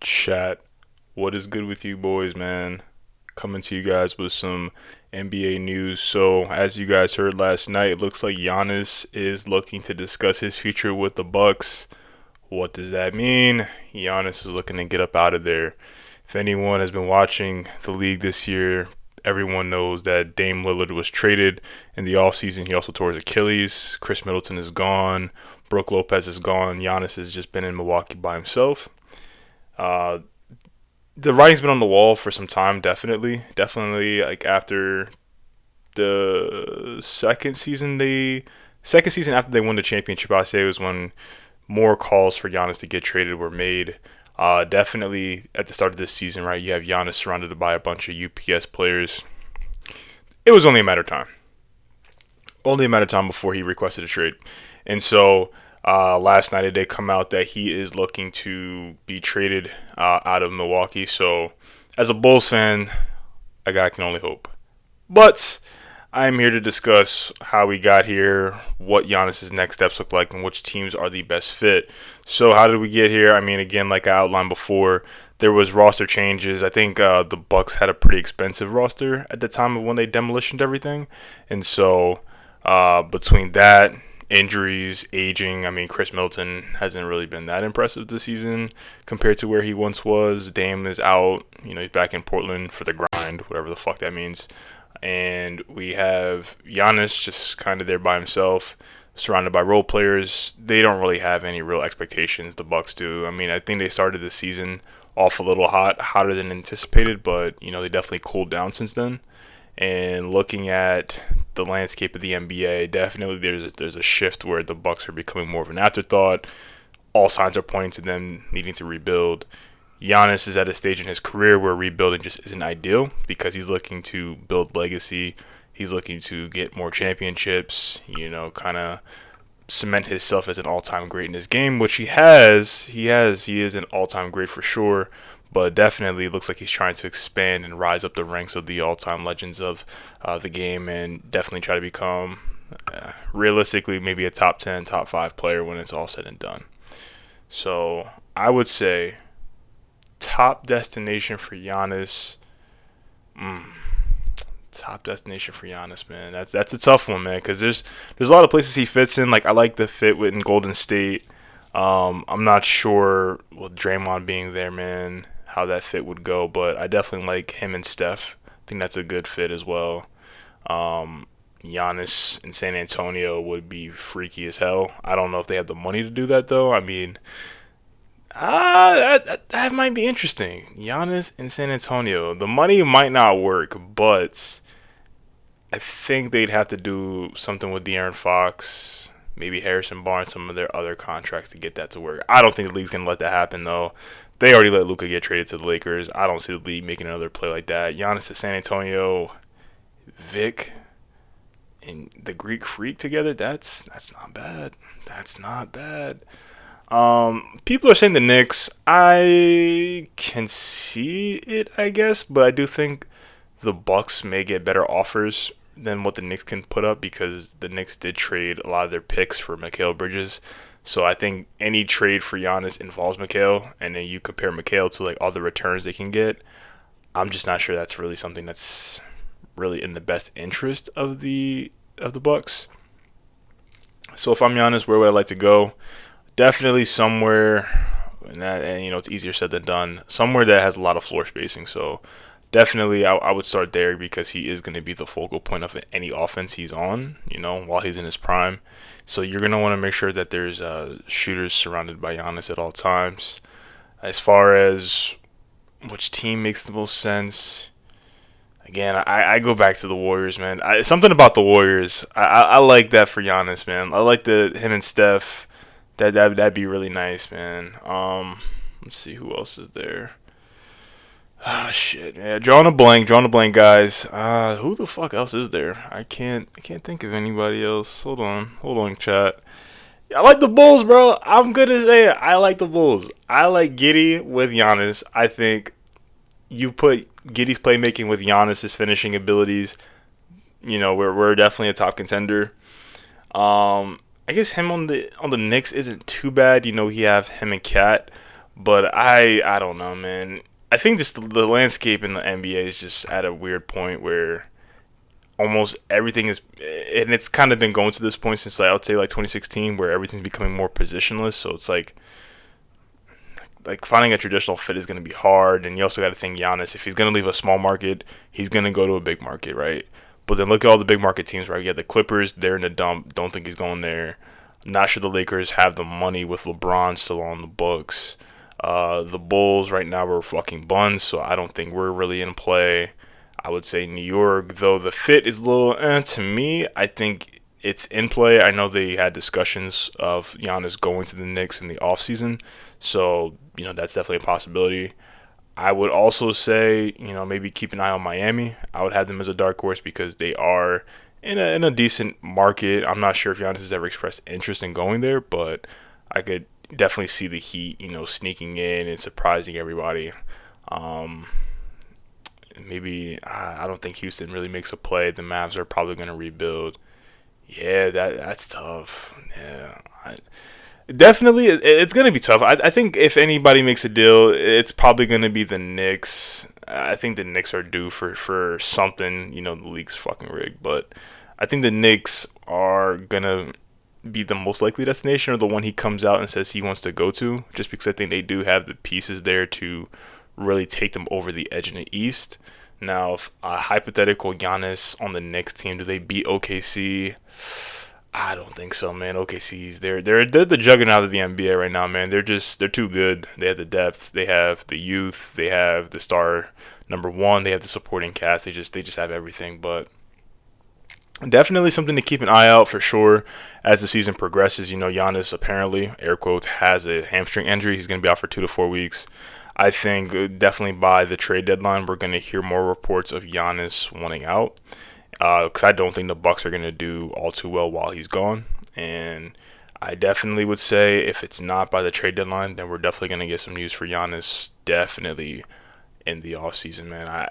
Chat. What is good with you boys, man? Coming to you guys with some NBA news. So, as you guys heard last night, it looks like Giannis is looking to discuss his future with the Bucks. What does that mean? Giannis is looking to get up out of there. If anyone has been watching the league this year, everyone knows that Dame Lillard was traded in the offseason. He also tore his Achilles. Chris Middleton is gone. Brooke Lopez is gone. Giannis has just been in Milwaukee by himself. Uh, the writing's been on the wall for some time, definitely. Like after the second season after they won the championship, I say it was when more calls for Giannis to get traded were made. Definitely at the start of this season, right? You have Giannis surrounded by a bunch of UPS players. It was only a matter of time. Only a matter of time before he requested a trade, and so last night it did come out that he is looking to be traded out of Milwaukee. So, as a Bulls fan, a guy can only hope. But I'm here to discuss how we got here, what Giannis's next steps look like, and which teams are the best fit. So, how did we get here? I mean, again, like I outlined before, there was roster changes. I think the Bucks had a pretty expensive roster at the time of when they demolitioned everything, and so between that, injuries, aging. I mean, Chris Middleton hasn't really been that impressive this season compared to where he once was. Dame is out. He's back in Portland for the grind, whatever the fuck that means. And we have Giannis just kind of there by himself, surrounded by role players. They don't really have any real expectations. The Bucks do. I mean, I think they started the season off a little hotter than anticipated, but they definitely cooled down since then. And looking at the landscape of the NBA, definitely there's a shift where the Bucks are becoming more of an afterthought. All signs are pointing to them needing to rebuild. Giannis is at a stage in his career where rebuilding just isn't ideal because he's looking to build legacy. He's looking to get more championships, kind of cement himself as an all-time great in his game, which he has. He is an all-time great for sure, but definitely looks like he's trying to expand and rise up the ranks of the all-time legends of the game, and definitely try to become realistically maybe a top 10, top 5 player when it's all said and done. So I would say top destination for Giannis. Top destination for Giannis, man. That's a tough one, man, because there's a lot of places he fits in. Like I like the fit in Golden State. I'm not sure with Draymond being there, man, how that fit would go, but I definitely like him and Steph. I think that's a good fit as well. Giannis in San Antonio would be freaky as hell. I don't know if they have the money to do that though. I mean, that might be interesting. Giannis in San Antonio. The money might not work, but I think they'd have to do something with De'Aaron Fox, maybe Harrison Barnes, some of their other contracts to get that to work. I don't think the league's going to let that happen, though. They already let Luka get traded to the Lakers. I don't see the league making another play like that. Giannis to San Antonio, Vic, and the Greek Freak together, that's not bad. That's not bad. People are saying the Knicks. I can see it, I guess, but I do think the Bucks may get better offers than what the Knicks can put up because the Knicks did trade a lot of their picks for Mikal Bridges. So I think any trade for Giannis involves Mikal, and then you compare Mikal to like all the returns they can get. I'm just not sure that's really something that's really in the best interest of the Bucks. So if I'm Giannis, where would I like to go? Definitely somewhere, and it's easier said than done. Somewhere that has a lot of floor spacing. So definitely, I would start there because he is going to be the focal point of any offense he's on. While he's in his prime. So you're going to want to make sure that there's shooters surrounded by Giannis at all times. As far as which team makes the most sense, again, I go back to the Warriors, man. Something about the Warriors, I like that for Giannis, man. I like him and Steph. That'd be really nice, man. Let's see who else is there. Ah, shit, yeah. Drawing a blank, guys. Who the fuck else is there? I can't think of anybody else. Hold on, chat. I like the Bulls, bro. I'm gonna say it. I like the Bulls. I like Giddey with Giannis. I think you put Giddey's playmaking with Giannis's finishing abilities. We're definitely a top contender. I guess him on the Knicks isn't too bad. You have him and Cat, But I don't know, man. I think just the landscape in the NBA is just at a weird point where almost everything is, and it's kind of been going to this point since like, I would say like 2016, where everything's becoming more positionless. So it's like finding a traditional fit is going to be hard, and you also got to think Giannis. If he's going to leave a small market, he's going to go to a big market, right? But then look at all the big market teams, right? You got the Clippers, they're in the dump. Don't think he's going there. Not sure the Lakers have the money with LeBron still on the books. The Bulls right now are fucking buns, so I don't think we're really in play. I would say New York, though the fit is a little to me. I think it's in play. I know they had discussions of Giannis going to the Knicks in the offseason, so that's definitely a possibility. I would also say, maybe keep an eye on Miami. I would have them as a dark horse because they are in a decent market. I'm not sure if Giannis has ever expressed interest in going there, but I could definitely see the Heat, sneaking in and surprising everybody. Um, Maybe I don't think Houston really makes a play. The Mavs are probably going to rebuild. Yeah, that's tough. Yeah, definitely, it's going to be tough. I think if anybody makes a deal, it's probably going to be the Knicks. I think the Knicks are due for something. The league's fucking rigged, but I think the Knicks are going to be the most likely destination, or the one he comes out and says he wants to go to, just because I think they do have the pieces there to really take them over the edge in the East. Now, if a hypothetical Giannis on the Knicks team, do they beat OKC? I don't think so, man. OKC's they're the juggernaut of the NBA right now, man. They're too good. They have the depth, they have the youth, they have the star number one, they have the supporting cast. They just have everything. But definitely something to keep an eye out for sure as the season progresses. Giannis apparently, air quotes, has a hamstring injury. He's going to be out for 2 to 4 weeks. I think definitely by the trade deadline, we're going to hear more reports of Giannis wanting out because I don't think the Bucks are going to do all too well while he's gone. And I definitely would say if it's not by the trade deadline, then we're definitely going to get some news for Giannis definitely in the offseason, man.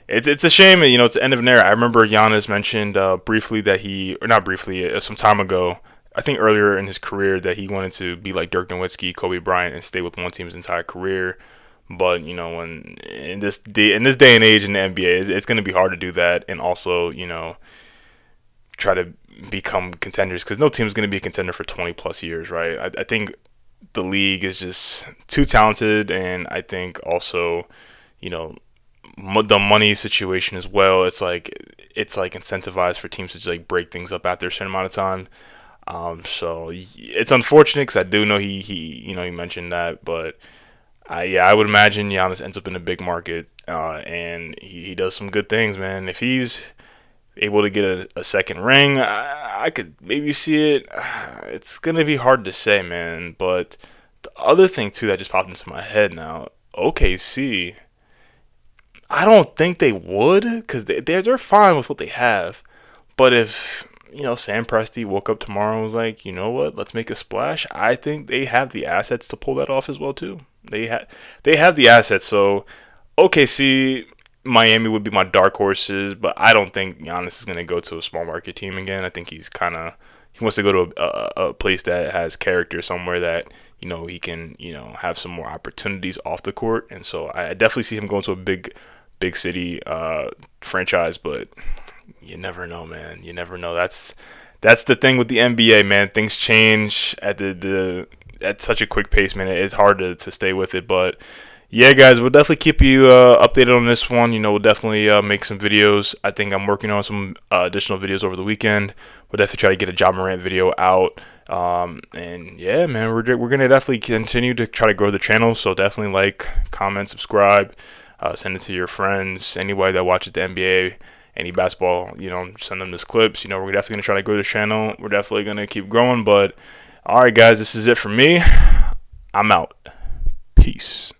It's a shame, it's the end of an era. I remember Giannis mentioned briefly that or not briefly, some time ago, I think earlier in his career, that he wanted to be like Dirk Nowitzki, Kobe Bryant, and stay with one team his entire career. But when in this day and age in the NBA, it's going to be hard to do that, and also try to become contenders, because no team is going to be a contender for 20 plus years, right? I think the league is just too talented, and I think also you know the money situation as well. It's like incentivized for teams to just like break things up after a certain amount of time. So it's unfortunate because I do know he mentioned that, but I would imagine Giannis ends up in a big market, and he does some good things, man. If he's able to get a second ring, I could maybe see it. It's gonna be hard to say, man. But the other thing too that just popped into my head now, OKC. I don't think they would, because they're fine with what they have. But if Sam Presti woke up tomorrow and was like, you know what, let's make a splash, I think they have the assets to pull that off as well too. They have the assets. So OKC, Miami would be my dark horses, but I don't think Giannis is going to go to a small market team again. I think he wants to go to a place that has character, somewhere that he can have some more opportunities off the court. And so I definitely see him going to a big city franchise, but you never know, man. You never know. That's the thing with the NBA, man. Things change at such a quick pace, man. It's hard to stay with it, but yeah, guys, we'll definitely keep you updated on this one. We'll definitely make some videos. I think I'm working on some additional videos over the weekend. We'll definitely try to get a Ja Morant video out. And yeah, man, we're gonna definitely continue to try to grow the channel. So definitely like, comment, subscribe, send it to your friends, anybody that watches the NBA, any basketball. Send them this clips. We're definitely gonna try to grow the channel. We're definitely gonna keep growing. But all right, guys, this is it for me. I'm out. Peace.